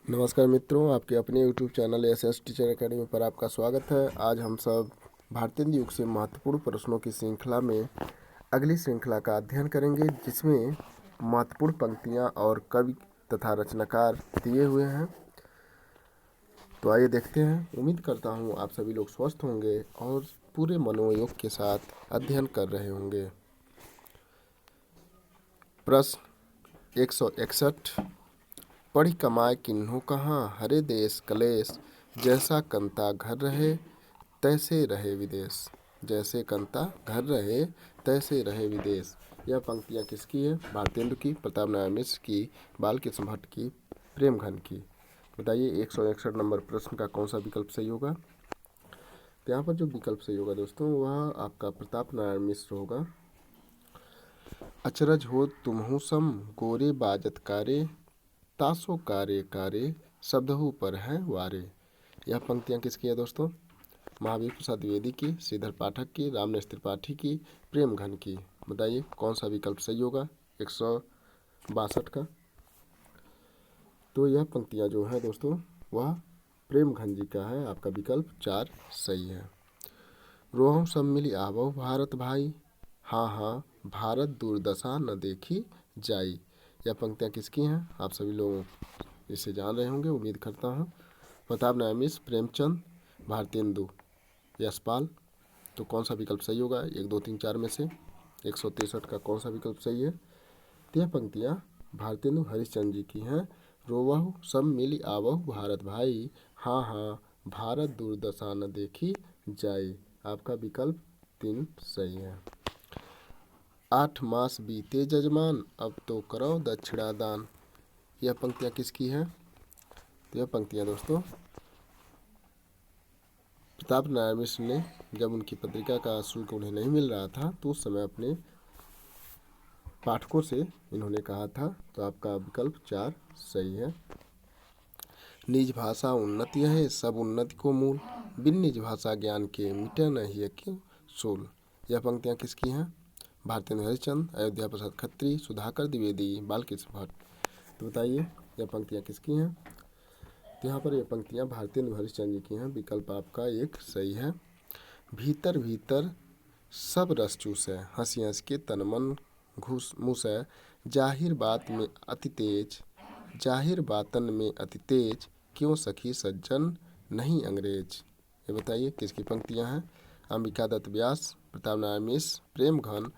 नमस्कार मित्रों, आपके अपने YouTube channel S teacher academy पर आपका स्वागत है। आज हम सब भारतीय युग से महत्वपूर्ण प्रश्नों की श्रृंखला में अगली श्रृंखला का अध्ययन करेंगे, जिसमें महत्वपूर्ण पंक्तियां और कवि तथा रचनाकार दिए हुए हैं। तो आइए देखते हैं। उम्मीद करता हूं आप सभी लोग स्वस्थ होंगे और पूरे मनोयोग के साथ अध्ययन कर रहे होंगे। प्रश्न 161। पढ़ी कमाए किन्हों कहाँ, हरे देश कलेश, जैसा कंता घर रहे तैसे रहे विदेश। जैसे कंता घर रहे तैसे रहे विदेश। यह पंक्तियाँ किसकी है? भारतेंदु की, प्रताप नारायण मिश्र की, बालकृष्ण भट्ट की, प्रेमघन की। बताइए 161 नंबर प्रश्न का कौन सा विकल्प सही होगा? तो यहाँ पर जो विकल्प सही होगा दोस्तों, वह आपका प्रताप नारायण मिश्र होगा। अचरज हो तुम्हु सम, गोरे बाजत कारे, तासो कारे कारे, शब्दहु पर हैं वारे। यह पंक्तियाँ किसकी है दोस्तों? महावीर प्रसाद द्विवेदी की, श्रीधर पाठक की, रामनेश त्रिपाठी की, प्रेमघन की। बताइए कौन सा विकल्प सही होगा 162 का? तो यह पंक्तियाँ जो है दोस्तों, वह प्रेमघन जी का है। आपका विकल्प 4 सही है। रोहं सब मिली आवो भारत भाई, हाँ हाँ भारत दुर्दशा न देखी जाई। यह पंक्तियाँ किसकी हैं? आप सभी लोग इसे जान रहे होंगे, उम्मीद करता हूँ। प्रताप नारायण मिश्र, प्रेमचंद, भारतेंदु, यशपाल। तो कौन सा विकल्प सही होगा 1, 2, 3, 4 में से? 163 का कौन सा विकल्प सही है? तो यह पंक्तियाँ भारतेंदु हरिश्चंद्र जी की हैं। रोवहु सब मिली आवहु भारत भाई, हाँ हाँ भारत दुर्दशा न देखी जाई। आपका विकल्प 3 सही है। 8 मास बीते जजमान, अब तो करो दक्षिणा दान। यह पंक्तियाँ किसकी हैं? तो यह पंक्तियाँ दोस्तों प्रताप नारायण मिश्र ने, जब उनकी पत्रिका का शुल्क उन्हें नहीं मिल रहा था, तो उस समय अपने पाठकों से इन्होंने कहा था। तो आपका विकल्प 4 सही है। निज भाषा उन्नति है सब उन्नति को मूल, बिन निज भाषा ज्ञान के मिटे न ही क्यों सोल। यह पंक्तियाँ किसकी हैं? भारतेंदु हरिश्चंद्र, अयोध्या प्रसाद खत्री, सुधाकर द्विवेदी, बालकृष्ण भट्ट। तो बताइए यह पंक्तियाँ किसकी हैं? तो यहाँ पर ये पंक्तियाँ भारतेंदु हरिश्चंद्र जी की हैं। विकल्प आपका 1 सही है। भीतर भीतर सब रस चूसै, हंसी हंस के तन मन घुस मुसै, जाहिर बात में अति तेज, जाहिर बातन में अति तेज, क्यों सखी सज्जन नहीं अंग्रेज। ये बताइए किसकी पंक्तियाँ हैं? अंबिका दत्त व्यास, प्रताप नारायण मिश्र, प्रेमघन,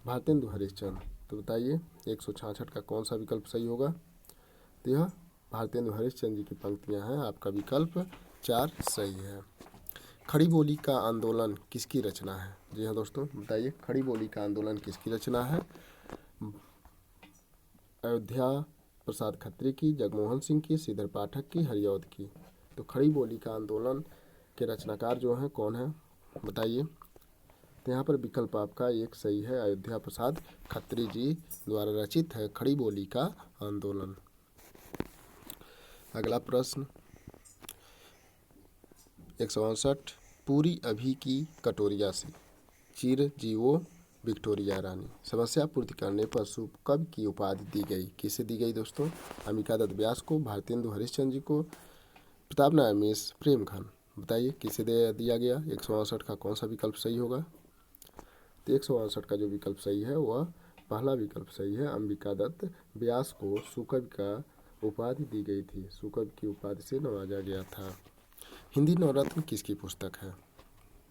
भारतेंदु हरिश्चंद्र। तो बताइए 166 का कौन सा विकल्प सही होगा? तो यह भारतेंदु हरिश्चंद्र जी की पंक्तियाँ हैं। आपका विकल्प 4 सही है। खड़ी बोली का आंदोलन किसकी रचना है? जी हाँ दोस्तों, बताइए खड़ी बोली का आंदोलन किसकी रचना है? अयोध्या प्रसाद खत्री की, जगमोहन सिंह की, श्रीधर पाठक की, हरिऔध की। तो खड़ी बोली का आंदोलन के रचनाकार जो हैं कौन है बताइए? तो यहाँ पर विकल्प आपका 1 सही है। अयोध्या प्रसाद खत्री जी द्वारा रचित है खड़ी बोली का आंदोलन। अगला प्रश्न 162। पूरी अभी की कटोरिया से चिर जीवो विक्टोरिया रानी। समस्या पूर्ति करने पर शुभ कवि की उपाधि दी गई। किसे दी गई दोस्तों? अंबिका दत्त व्यास को, भारतेंदु हरिश्चंद्र जी को, प्रताप नारायण मिश्र, प्रेमघन। बताइए किसे दिया गया? 162 का कौन सा विकल्प सही होगा? तो 162 का जो विकल्प सही है वह पहला विकल्प सही है। अंबिका दत्त व्यास को सुकवि का उपाधि दी गई थी, सुकवि की उपाधि से नवाजा गया था। हिंदी नवरत्न किसकी पुस्तक है?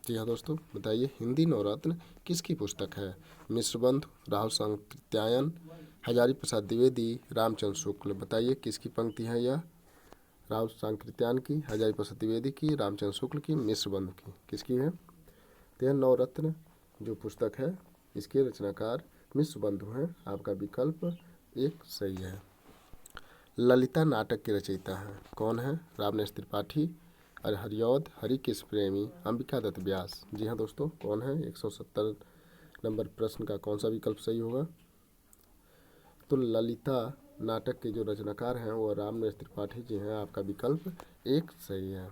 जी हाँ दोस्तों, बताइए हिंदी नवरत्न किसकी पुस्तक है? मिश्रबंधु, राहुल सांकृत्यायन, हजारी प्रसाद द्विवेदी, रामचंद्र शुक्ल। बताइए किसकी पंक्ति है यह? राहुल सांकृत्यायन की, हजारी प्रसाद द्विवेदी की, रामचंद्र शुक्ल की, मिश्रबंधु की। किसकी है? तो यह नवरत्न जो पुस्तक है इसके रचनाकार मिश्रबंधु हैं। आपका विकल्प 1 सही है। ललिता नाटक के रचयिता हैं कौन है? रामनेश त्रिपाठी, हरिऔध, हरिकृष्ण प्रेमी, अंबिका दत्त व्यास। जी हाँ दोस्तों, कौन है? 170 नंबर प्रश्न का कौन सा विकल्प सही होगा? तो ललिता नाटक के जो रचनाकार हैं वो रामनेश त्रिपाठी जी हैं। आपका विकल्प 1 सही है।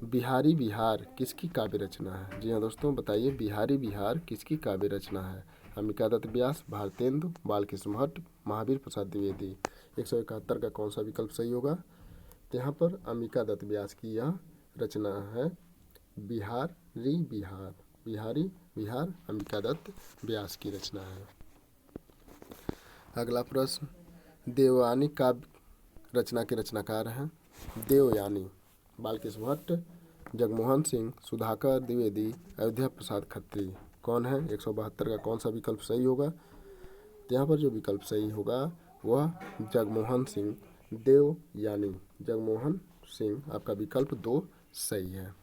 बिहारी बिहार किसकी काव्य रचना है? जी हाँ दोस्तों, बताइए बिहारी बिहार किसकी काव्य रचना है? अंबिका दत्त व्यास, भारतेंदु, बालकृष्ण भट्ट, महावीर प्रसाद द्विवेदी। 171 का कौन सा विकल्प सही होगा? तो यहाँ पर अंबिका दत्त व्यास की यह रचना है बिहारी बिहार। बिहारी बिहार अंबिका दत्त व्यास की रचना है। अगला प्रश्न, देवयानी काव्य रचना के रचनाकार हैं। देवयानी बालकृष्ण भट्ट, जगमोहन सिंह, सुधाकर द्विवेदी, अयोध्या प्रसाद खत्री। कौन है? 172 का कौन सा विकल्प सही होगा? तो यहाँ पर जो विकल्प सही होगा वह जगमोहन सिंह। देवयानी जगमोहन सिंह, आपका विकल्प 2 सही है।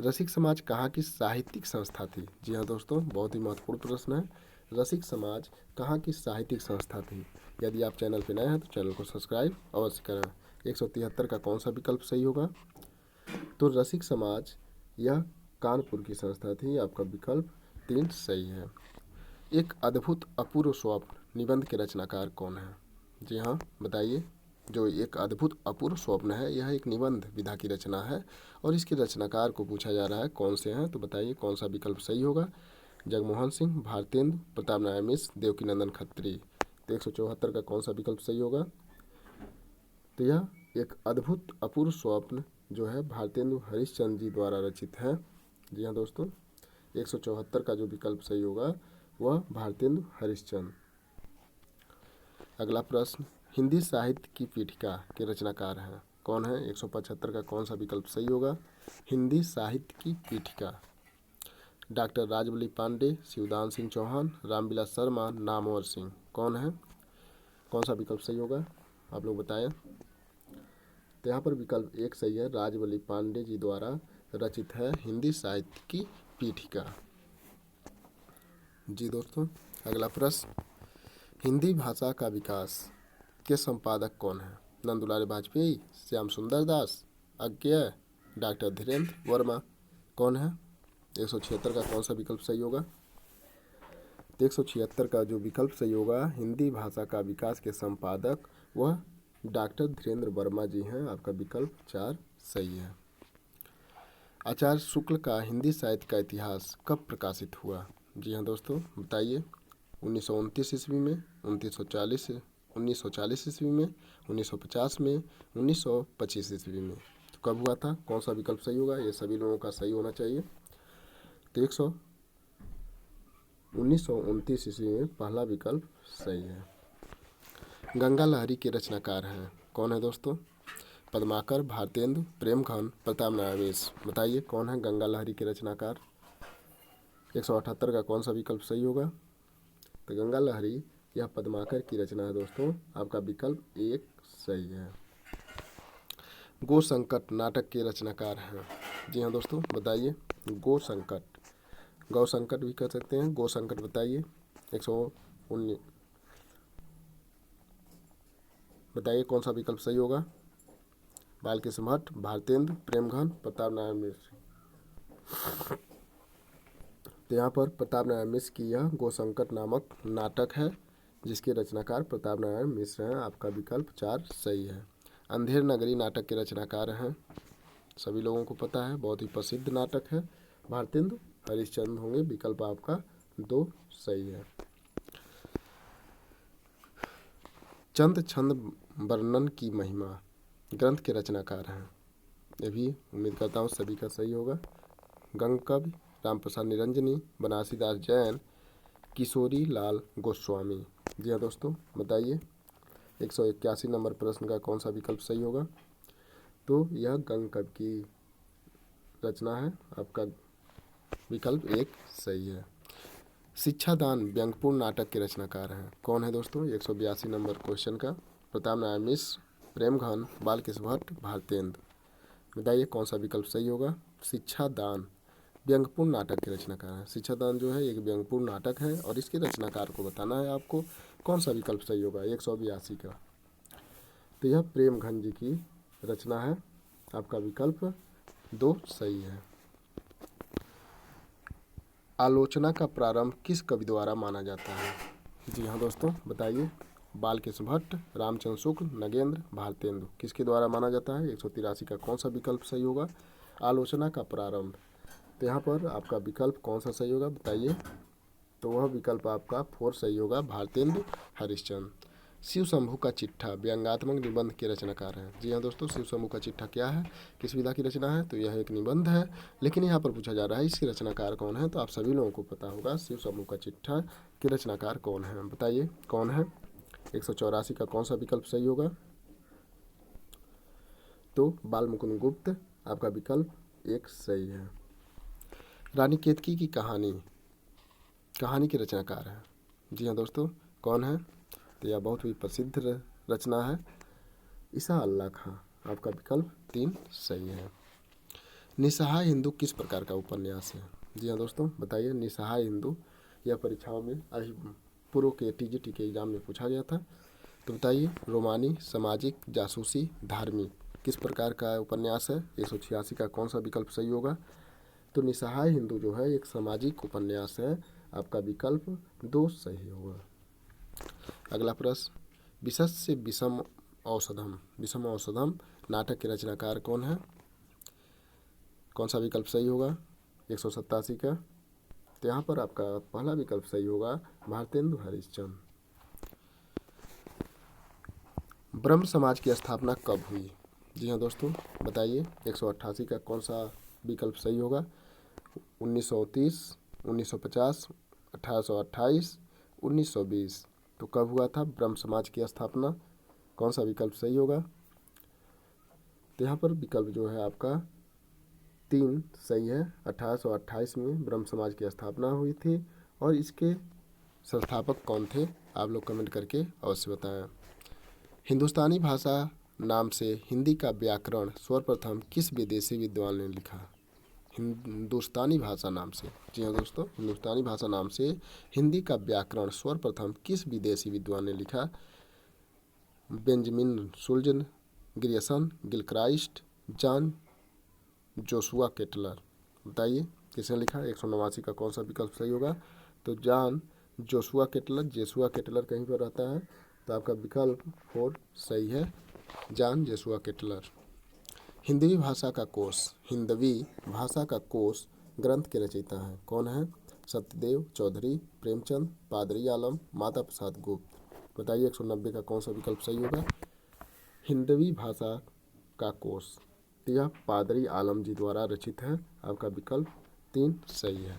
रसिक समाज कहाँ की साहित्यिक संस्था थी? जी हाँ दोस्तों, बहुत ही महत्वपूर्ण प्रश्न है। रसिक समाज कहाँ की साहित्यिक संस्था थी? यदि आप चैनल पर नए हैं तो चैनल को सब्सक्राइब अवश्य करें। 173 का कौन सा विकल्प सही होगा? तो रसिक समाज यह कानपुर की संस्था थी। आपका विकल्प 3 सही है। एक अद्भुत अपूर्व स्वप्न निबंध के रचनाकार कौन है? जी हाँ बताइए। जो एक अद्भुत अपूर्व स्वप्न है यह एक निबंध विधा की रचना है और इसके रचनाकार को पूछा जा रहा है कौन से हैं, तो बताइए कौन सा विकल्प सही होगा? जगमोहन सिंह, भारतेंदु, प्रताप नारायण मिश्र, देवकीनंदन खत्री। तो 174 का कौन सा विकल्प सही होगा? तो यह एक अद्भुत अपूर्व स्वप्न जो है भारतेंदु हरिश्चंद्र जी द्वारा रचित है। जी हाँ दोस्तों, 174 का जो विकल्प सही होगा वह भारतेंदु हरिश्चंद्र। अगला प्रश्न, हिंदी साहित्य की पीठिका के रचनाकार हैं कौन है? 175 का कौन सा विकल्प सही होगा? हिंदी साहित्य की पीठिका डॉक्टर राजबली पांडे, शिवदान सिंह चौहान, रामविलास शर्मा, नामवर सिंह। कौन है? कौन सा विकल्प सही होगा आप लोग बताएं। तो यहाँ पर विकल्प 1 सही है, राजबली पांडे जी द्वारा रचित है हिंदी साहित्य की पीठिका। जी दोस्तों, अगला प्रश्न, हिंदी भाषा का विकास के संपादक कौन है? नंदुलाल वाजपेयी, श्याम सुंदर दास, अज्ञेय, डॉक्टर धीरेन्द्र वर्मा। कौन है? 176 का कौन सा विकल्प सही होगा? 176 का जो विकल्प सही होगा, हिंदी भाषा का विकास के संपादक वह डॉक्टर धीरेन्द्र वर्मा जी हैं। आपका विकल्प 4 सही है। आचार्य शुक्ल का हिंदी साहित्य का इतिहास कब प्रकाशित हुआ? जी हाँ दोस्तों बताइए। 1929 ईस्वी में, 1940 ईस्वी में, 1950 में, 1925 ईस्वी में। तो कब हुआ था? कौन सा विकल्प सही होगा? ये सभी लोगों का सही होना चाहिए। तो 1929 ईस्वी में पहला विकल्प सही है। गंगा लहरी के रचनाकार हैं कौन है दोस्तों? पद्माकर, भारतेंदु, प्रेमघन, प्रताप नारायण मिश्र। बताइए कौन है गंगा लहरी के रचनाकार? 178 का कौन सा विकल्प सही होगा? तो गंगा लहरी यह पद्माकर की रचना है दोस्तों। आपका विकल्प 1 सही है। गो संकट नाटक के रचनाकार हैं। जी हाँ दोस्तों बताइए। गौ संकट भी कह सकते हैं, गो संकट बताइए। 119 बताइए कौन सा विकल्प सही होगा? बालकृष्ण भट्ट, भारतेंदु, प्रेमघन, प्रताप नारायण मिश्र। तो यहाँ पर प्रताप नारायण मिश्र की यह गो संकट नामक नाटक है जिसके रचनाकार प्रताप नारायण मिश्र हैं। आपका विकल्प 4 सही है। अंधेर नगरी नाटक के रचनाकार हैं, सभी लोगों को पता है, बहुत ही प्रसिद्ध नाटक है, भारतेंदु हरिश्चंद्र होंगे। विकल्प आपका 2 सही है। चंद छंद वर्णन की महिमा ग्रंथ के रचनाकार हैं, ये भी उम्मीद करता हूँ सभी का सही होगा। गंगकवि, रामप्रसाद निरंजनी, बनारसीदास जैन, किशोरी लाल गोस्वामी। जी हाँ दोस्तों बताइए। 181 नंबर प्रश्न का कौन सा विकल्प सही होगा? तो यह गंगकवि की रचना है। आपका विकल्प 1 सही है। शिक्षादान व्यंग्यपूर्ण नाटक के रचनाकार हैं कौन है दोस्तों? 182 नंबर क्वेश्चन का। प्रताप नारायण मिश्र, प्रेमघन, बालकृष्ण भट्ट, भारतेंदु। बताइए कौन सा विकल्प सही होगा? शिक्षादान व्यंग्यपूर्ण नाटक के रचनाकार हैं। शिक्षादान जो है एक व्यंग्यपूर्ण नाटक है और इसके रचनाकार को बताना है आपको। कौन सा विकल्प सही होगा? 182 का। तो यह प्रेमघन जी की रचना है। आपका विकल्प 2 सही है। आलोचना का प्रारंभ किस कवि द्वारा माना जाता है? जी हाँ दोस्तों बताइए। बालकृष्ण भट्ट, रामचंद्र शुक्ल, नगेंद्र, भारतेंदु। किसके द्वारा माना जाता है? 183 का कौन सा विकल्प सही होगा? आलोचना का प्रारंभ। तो यहाँ पर आपका विकल्प कौन सा सही होगा बताइए। तो वह विकल्प आपका 4 सही होगा, भारतेंदु हरिश्चंद्र। शिव शंभू का चिट्ठा व्यंग्यात्मक निबंध के रचनाकार हैं। जी हाँ दोस्तों, शिव शंभू का चिट्ठा क्या है, किस विधा की रचना है, तो यह एक निबंध है। लेकिन यहाँ पर पूछा जा रहा है इसके रचनाकार कौन है, तो आप सभी लोगों को पता होगा शिव शंभू का चिट्ठा के रचनाकार कौन है, बताइए कौन है। 184 का कौन सा विकल्प सही होगा, तो बाल मुकुंद गुप्त आपका विकल्प एक सही है। रानी केतकी की कहानी के रचनाकार है। जी हाँ दोस्तों, कौन है, तो यह बहुत ही प्रसिद्ध रचना है ईसा अल्लाह खां, आपका विकल्प 3 सही है। निसहाय हिंदू किस प्रकार का उपन्यास है। जी हाँ दोस्तों, बताइए निसहाय हिंदू, यह परीक्षाओं में अभी पूर्व के टीजीटी के एग्जाम में पूछा गया था, तो बताइए रोमानी, सामाजिक, जासूसी, धार्मिक किस प्रकार का उपन्यास है। 186 का कौन सा विकल्प सही होगा, तो निसहाय हिंदू जो है एक सामाजिक उपन्यास है, आपका विकल्प 2 सही होगा। अगला प्रश्न, विशस्य विषम औषधम नाटक के रचनाकार कौन है, कौन सा विकल्प सही होगा। 187 का, तो यहाँ पर आपका पहला विकल्प सही होगा भारतेंदु हरिश्चंद्र। ब्रह्म समाज की स्थापना कब हुई। जी हाँ दोस्तों, बताइए 188 का कौन सा विकल्प सही होगा। 1930, 1950, 1828, 1920, तो कब हुआ था ब्रह्म समाज की स्थापना, कौन सा विकल्प सही होगा। तो यहाँ पर विकल्प जो है आपका 3 सही है। 1828 में ब्रह्म समाज की स्थापना हुई थी, और इसके संस्थापक कौन थे, आप लोग कमेंट करके अवश्य बताएं। हिंदुस्तानी भाषा नाम से हिंदी का व्याकरण सर्वप्रथम किस विदेशी विद्वान ने लिखा। हिंदुस्तानी भाषा नाम से, जी हाँ दोस्तों, हिंदुस्तानी भाषा नाम से हिंदी का व्याकरण सर्वप्रथम किस विदेशी विद्वान ने लिखा। Benjamin Schulze, Grierson, Gilchrist, John Joshua Ketelaar, बताइए किसने लिखा। 189 का कौन सा विकल्प सही होगा, तो जॉन जोशुआ केटलर कहीं पर रहता है, तो आपका विकल्प 4 सही है, जॉन जोशुआ केटलर। हिंदवी भाषा का कोश ग्रंथ के रचयिता हैं, कौन है। सत्यदेव चौधरी, प्रेमचंद, पादरी आलम, माता प्रसाद गुप्त, बताइए 190 का कौन सा विकल्प सही होगा। हिंदवी भाषा का कोश, यह पादरी आलम जी द्वारा रचित है, आपका विकल्प 3 सही है।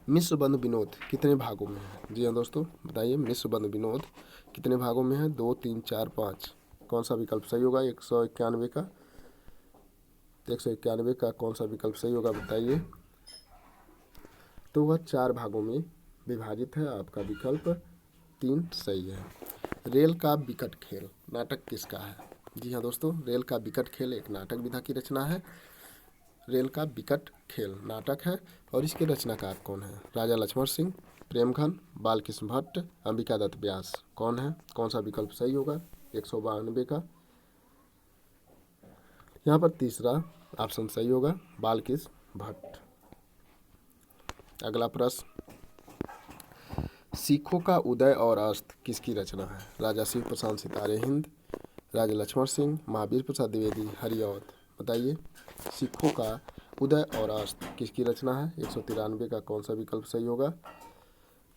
मिश्रबंध विनोद कितने भागों में है। जी हाँ दोस्तों, बताइए मिश्रबंध विनोद कितने भागों में है। 2, 3, 4, 5, कौन सा विकल्प सही होगा। 191 का, 191 का कौन सा विकल्प सही होगा, बताइए। तो वह 4 भागों में विभाजित है, आपका विकल्प 3 सही है। रेल का विकट खेल नाटक किसका है। जी हाँ दोस्तों, रेल का विकट खेल एक नाटक विधा की रचना है। रेल का विकट खेल नाटक है, और इसके रचनाकार कौन है। राजा लक्ष्मण सिंह, प्रेमघन, बालकृष्ण भट्ट, अंबिका दत्त व्यास, कौन है, कौन सा विकल्प सही होगा। 192 का, यहाँ पर तीसरा ऑप्शन सही होगा, बालकृष्ण भट्ट। अगला प्रश्न, सिखों का उदय और अस्त किसकी रचना है। राजा शिव प्रसाद सितारे हिंद, राजा लक्ष्मण सिंह, महावीर प्रसाद द्विवेदी, हरिऔध, बताइए सिखों का उदय और अस्त किसकी रचना है। 193 का कौन सा विकल्प सही होगा,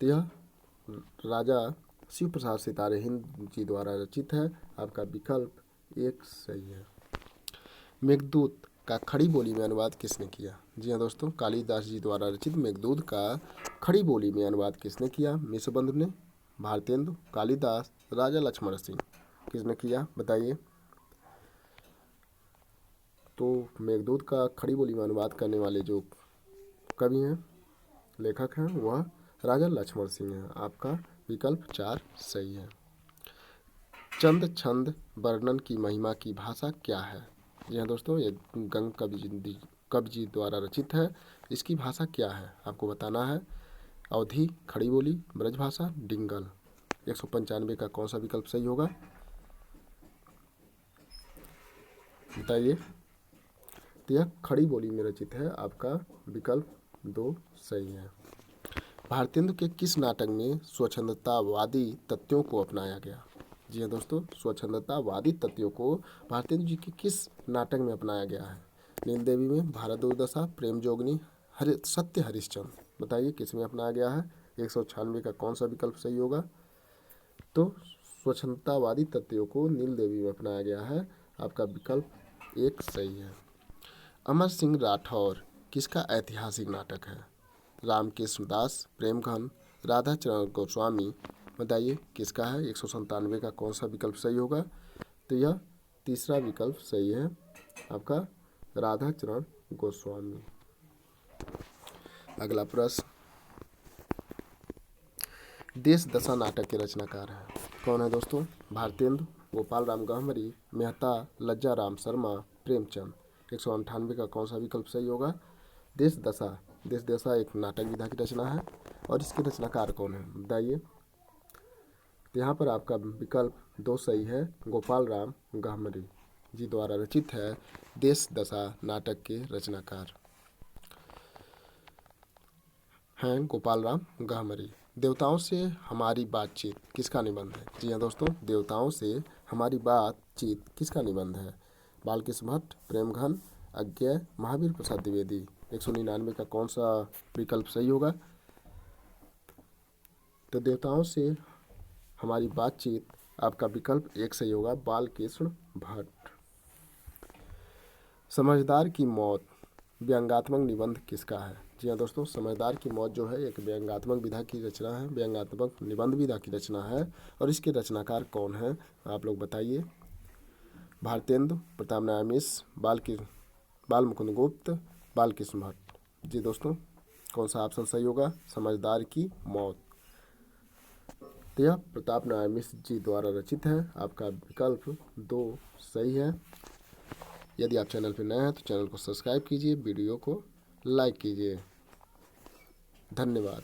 तो यह राजा शिव प्रसाद सितारे हिंद जी द्वारा रचित है, आपका विकल्प 1 सही है। मेघदूत का खड़ी बोली में अनुवाद किसने किया। जी हाँ दोस्तों, कालिदास जी द्वारा रचित मेघदूत का खड़ी बोली में अनुवाद किसने किया। मिश्रबंध ने, भारतेंदु, कालिदास, राजा लक्ष्मण सिंह, किसने किया, बताइए। तो मेघदूत का खड़ी बोली में अनुवाद करने वाले जो कवि हैं, लेखक हैं, वह राजा लक्ष्मण सिंह हैं, आपका विकल्प 4 सही है। चंद छंद वर्णन की महिमा की भाषा क्या है। जी हाँ दोस्तों, ये गंग कवि जी द्वारा रचित है, इसकी भाषा क्या है आपको बताना है। अवधी, खड़ी बोली, ब्रजभाषा, डिंगल। 195 का कौन सा विकल्प सही होगा, बताइए। तो यह खड़ी बोली में रचित है, आपका विकल्प 2 सही है। भारतेंदु के किस नाटक में स्वच्छंदतावादी तथ्यों को अपनाया गया। जी हाँ दोस्तों, स्वच्छंदतावादी तथ्यों को भारतेंदु जी के किस नाटक में अपनाया गया है। नील देवी में, भारत दुर्दशा, प्रेम जोगनी, सत्य हरिश्चंद्र, बताइए किस में अपनाया गया है। 196 का कौन सा विकल्प सही होगा, तो स्वच्छंदतावादी तथ्यों को नील देवी में अपनाया गया है। आपका विकल्प 1 सही है। अमर सिंह राठौर किसका ऐतिहासिक नाटक है? रामकृष्ण दास, प्रेमघन, राधा चरण गोस्वामी। बताइए किसका है? 197 का कौन सा विकल्प सही होगा? तो यह तीसरा विकल्प सही है, आपका राधा चरण गोस्वामी। अगला प्रश्न, देश दशा नाटक के रचनाकार हैं कौन है दोस्तों? भारतेंदु, गोपाल राम गहमरी, मेहता, लज्जा राम शर्मा, प्रेमचंद। 198 का कौन सा विकल्प सही होगा? देश दशा एक नाटक विधा की रचना है और इसके रचनाकार कौन है बताइए। तो यहाँ पर आपका विकल्प 2 सही है, गोपाल राम गहमरी जी द्वारा रचित है देश दशा नाटक के रचनाकार हैं गोपाल राम गहमरी। देवताओं से हमारी बातचीत किसका निबंध है? जी हाँ दोस्तों, देवताओं से हमारी बातचीत किसका निबंध है? बालकृष्ण भट्ट, प्रेमघन, अज्ञेय, महावीर प्रसाद द्विवेदी। 199 का कौन सा विकल्प सही होगा? तो देवताओं से हमारी बातचीत, आपका विकल्प 1 सही होगा, बालकृष्ण भट्ट। समझदार की मौत व्यंग्यात्मक निबंध किसका है? जी हाँ दोस्तों, समझदार की मौत जो है एक व्यंग्यात्मक विधा की रचना है, व्यंग्यात्मक निबंध विधा की रचना है और इसके रचनाकार कौन है आप लोग बताइए। भारतेंदु, प्रताप नारायण मिश्र, बाल मुकुंद गुप्त, बालकृष्ण भट्ट। जी दोस्तों, कौन सा ऑप्शन सही होगा? समझदार की मौत। तो यह प्रताप नारायण मिश्र जी द्वारा रचित है, आपका विकल्प 2 सही है। यदि आप चैनल पर नए हैं तो चैनल को सब्सक्राइब कीजिए, वीडियो को लाइक कीजिए। धन्यवाद।